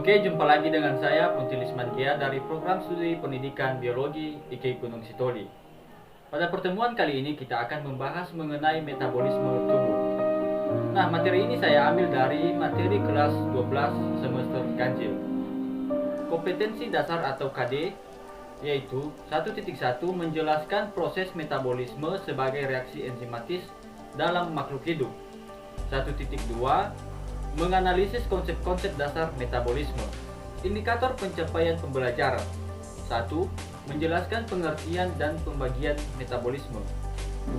Oke, jumpa lagi dengan saya Puntilis Mangia dari program studi pendidikan biologi IKI Gunung Sitoli. Pada pertemuan kali ini kita akan membahas mengenai metabolisme tubuh. Nah, materi ini saya ambil dari materi kelas 12 semester ganjil. Kompetensi dasar atau KD yaitu 1.1 menjelaskan proses metabolisme sebagai reaksi enzimatis dalam makhluk hidup. 1.2 menganalisis konsep-konsep dasar metabolisme. Indikator pencapaian pembelajaran. 1. Menjelaskan pengertian dan pembagian metabolisme.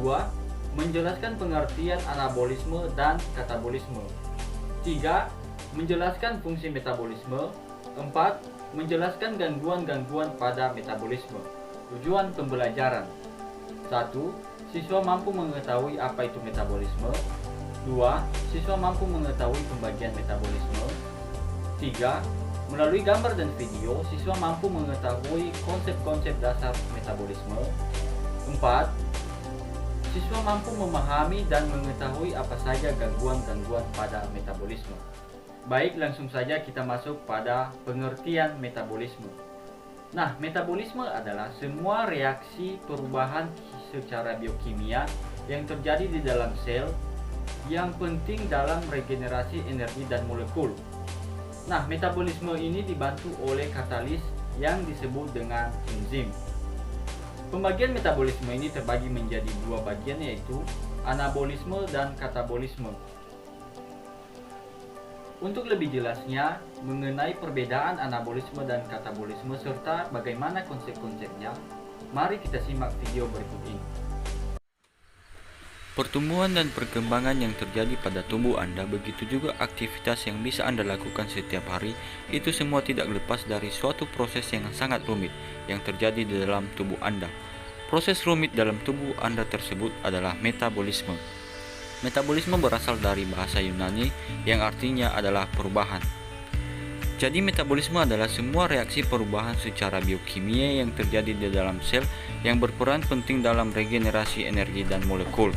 2. Menjelaskan pengertian anabolisme dan katabolisme. 3. Menjelaskan fungsi metabolisme. 4. Menjelaskan gangguan-gangguan pada metabolisme. Tujuan pembelajaran. 1. Siswa mampu mengetahui apa itu metabolisme. 2. Siswa mampu mengetahui pembagian metabolisme. 3. Melalui gambar dan video, siswa mampu mengetahui konsep-konsep dasar metabolisme. 4. Siswa mampu memahami dan mengetahui apa saja gangguan-gangguan pada metabolisme. Baik, langsung saja kita masuk pada pengertian metabolisme. Nah, metabolisme adalah semua reaksi perubahan secara biokimia yang terjadi di dalam sel yang penting dalam regenerasi energi dan molekul. Nah, metabolisme ini dibantu oleh katalis yang disebut dengan enzim. Pembagian metabolisme ini terbagi menjadi dua bagian, yaitu anabolisme dan katabolisme. Untuk lebih jelasnya mengenai perbedaan anabolisme dan katabolisme serta bagaimana konsep-konsepnya, mari kita simak video berikut ini. Pertumbuhan dan perkembangan yang terjadi pada tubuh Anda, begitu juga aktivitas yang bisa Anda lakukan setiap hari, itu semua tidak lepas dari suatu proses yang sangat rumit yang terjadi di dalam tubuh Anda. Proses rumit dalam tubuh Anda tersebut adalah metabolisme. Metabolisme berasal dari bahasa Yunani yang artinya adalah perubahan. Jadi metabolisme adalah semua reaksi perubahan secara biokimia yang terjadi di dalam sel yang berperan penting dalam regenerasi energi dan molekul.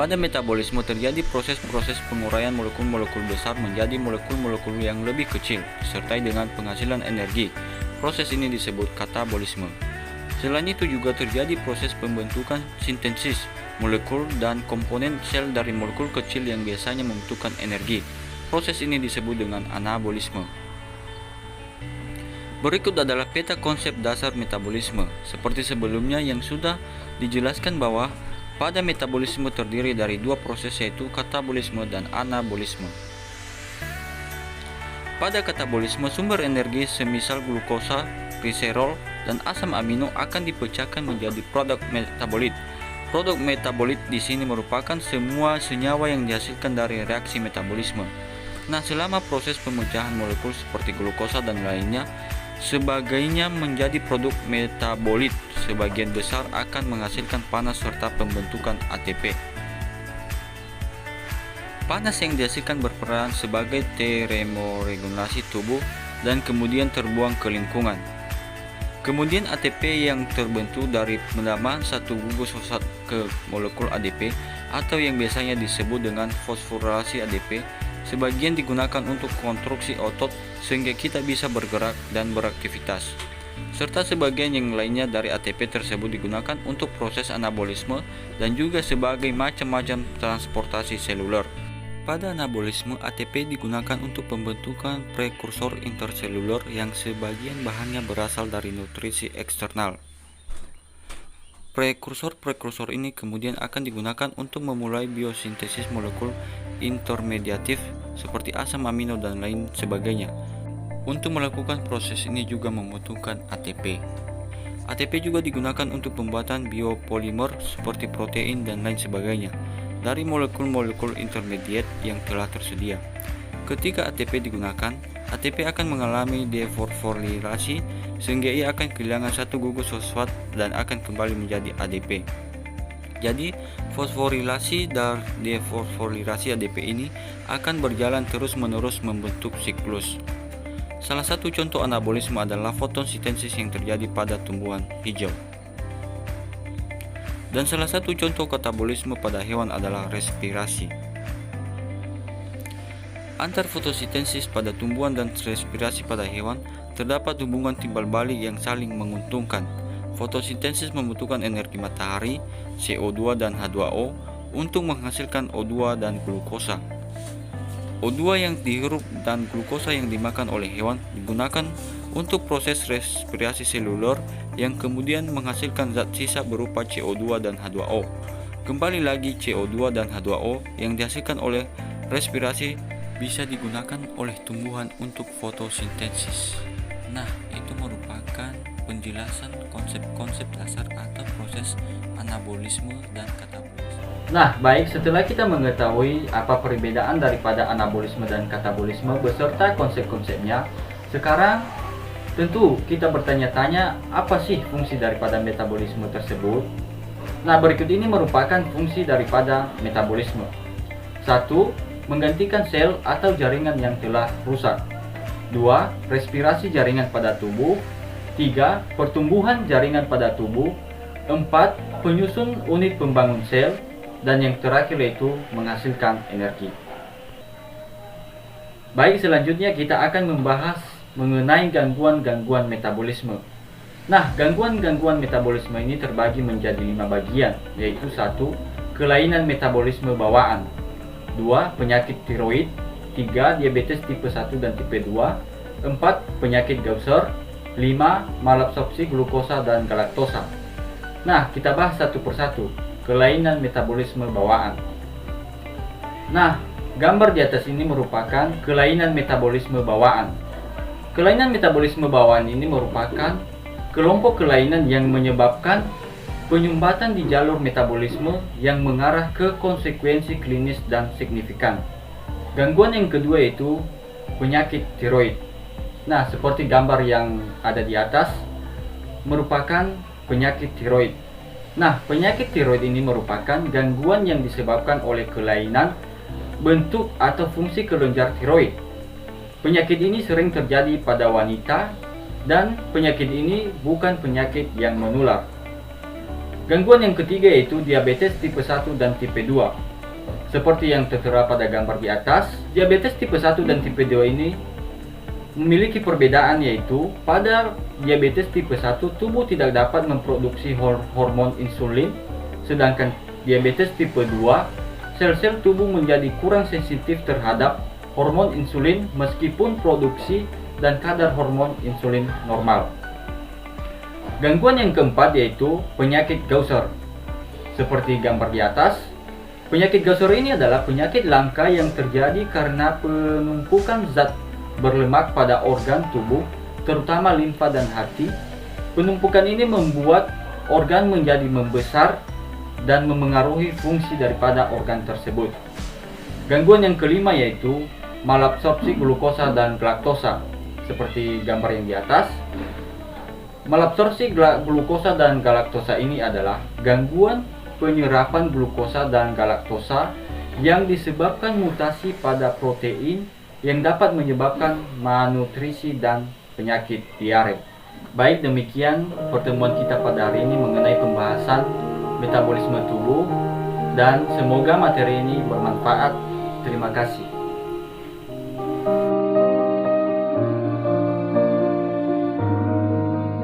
Pada metabolisme terjadi proses-proses penguraian molekul-molekul besar menjadi molekul-molekul yang lebih kecil, disertai dengan penghasilan energi. Proses ini disebut katabolisme. Selain itu juga terjadi proses pembentukan sintesis molekul dan komponen sel dari molekul kecil yang biasanya membutuhkan energi. Proses ini disebut dengan anabolisme. Berikut adalah peta konsep dasar metabolisme. Seperti sebelumnya yang sudah dijelaskan bahwa pada metabolisme terdiri dari dua proses, yaitu katabolisme dan anabolisme. Pada katabolisme, sumber energi semisal glukosa, gliserol, dan asam amino akan dipecahkan menjadi produk metabolit. Produk metabolit di sini merupakan semua senyawa yang dihasilkan dari reaksi metabolisme. Nah, selama proses pemecahan molekul seperti glukosa dan lainnya, sebagainya menjadi produk metabolit, sebagian besar akan menghasilkan panas serta pembentukan ATP. Panas yang dihasilkan berperan sebagai termoregulasi tubuh dan kemudian terbuang ke lingkungan. Kemudian ATP yang terbentuk dari penambahan satu gugus fosfat ke molekul ADP atau yang biasanya disebut dengan fosforilasi ADP, sebagian digunakan untuk konstruksi otot sehingga kita bisa bergerak dan beraktivitas. Serta sebagian yang lainnya dari ATP tersebut digunakan untuk proses anabolisme dan juga sebagai macam-macam transportasi seluler. Pada anabolisme, ATP digunakan untuk pembentukan prekursor interseluler yang sebagian bahannya berasal dari nutrisi eksternal. Prekursor-prekursor ini kemudian akan digunakan untuk memulai biosintesis molekul intermediatif seperti asam amino dan lain sebagainya. Untuk melakukan proses ini juga membutuhkan ATP. ATP juga digunakan untuk pembuatan biopolimer seperti protein dan lain sebagainya dari molekul-molekul intermediate yang telah tersedia. Ketika ATP digunakan, ATP akan mengalami defosforilasi sehingga ia akan kehilangan satu gugus fosfat dan akan kembali menjadi ADP. Jadi, fosforilasi dan defosforilasi ADP ini akan berjalan terus-menerus membentuk siklus. Salah satu contoh anabolisme adalah fotosintesis yang terjadi pada tumbuhan hijau. Dan salah satu contoh katabolisme pada hewan adalah respirasi. Antar fotosintesis pada tumbuhan dan respirasi pada hewan terdapat hubungan timbal balik yang saling menguntungkan. Fotosintesis membutuhkan energi matahari, CO2 dan H2O untuk menghasilkan O2 dan glukosa. O2 yang dihirup dan glukosa yang dimakan oleh hewan digunakan untuk proses respirasi seluler yang kemudian menghasilkan zat sisa berupa CO2 dan H2O. Kembali lagi, CO2 dan H2O yang dihasilkan oleh respirasi bisa digunakan oleh tumbuhan untuk fotosintesis. Nah, itu merupakan penjelasan konsep-konsep dasar atau proses anabolisme dan katabolisme. Nah, baik, setelah kita mengetahui apa perbedaan daripada anabolisme dan katabolisme beserta konsep-konsepnya, sekarang tentu kita bertanya-tanya apa sih fungsi daripada metabolisme tersebut. Nah, berikut ini merupakan fungsi daripada metabolisme. 1. Menggantikan sel atau jaringan yang telah rusak. 2. Respirasi jaringan pada tubuh. 3. Pertumbuhan jaringan pada tubuh. 4. Penyusun unit pembangun sel. Dan yang terakhir yaitu menghasilkan energi. Baik, selanjutnya kita akan membahas mengenai gangguan-gangguan metabolisme. Nah, gangguan-gangguan metabolisme ini terbagi menjadi 5 bagian, yaitu 1. Kelainan metabolisme bawaan. 2. Penyakit tiroid. 3. Diabetes tipe 1 dan tipe 2. 4. Penyakit Gaucher. 5. Malabsorpsi glukosa dan galaktosa. Nah, kita bahas satu persatu. Kelainan metabolisme bawaan. Nah, gambar di atas ini merupakan kelainan metabolisme bawaan. Kelainan metabolisme bawaan ini merupakan kelompok kelainan yang menyebabkan penyumbatan di jalur metabolisme yang mengarah ke konsekuensi klinis dan signifikan. Gangguan yang kedua yaitu penyakit tiroid. Nah, seperti gambar yang ada di atas merupakan penyakit tiroid. Nah, penyakit tiroid ini merupakan gangguan yang disebabkan oleh kelainan bentuk atau fungsi kelenjar tiroid. Penyakit ini sering terjadi pada wanita dan penyakit ini bukan penyakit yang menular. Gangguan yang ketiga yaitu diabetes tipe 1 dan tipe 2. Seperti yang tertera pada gambar di atas, diabetes tipe 1 dan tipe 2 ini memiliki perbedaan, yaitu pada diabetes tipe 1 tubuh tidak dapat memproduksi hormon insulin, sedangkan diabetes tipe 2 sel-sel tubuh menjadi kurang sensitif terhadap hormon insulin meskipun produksi dan kadar hormon insulin normal. Gangguan yang keempat yaitu penyakit Gaucher. Seperti gambar di atas, penyakit Gaucher ini adalah penyakit langka yang terjadi karena penumpukan zat berlemak pada organ tubuh, terutama limfa dan hati. Penumpukan ini membuat organ menjadi membesar dan memengaruhi fungsi daripada organ tersebut. Gangguan yang kelima yaitu malabsorpsi glukosa dan galaktosa. Seperti gambar yang di atas, malabsorpsi glukosa dan galaktosa ini adalah gangguan penyerapan glukosa dan galaktosa yang disebabkan mutasi pada protein yang dapat menyebabkan malnutrisi dan penyakit diare. Baik, demikian pertemuan kita pada hari ini mengenai pembahasan metabolisme tubuh, dan semoga materi ini bermanfaat. Terima kasih.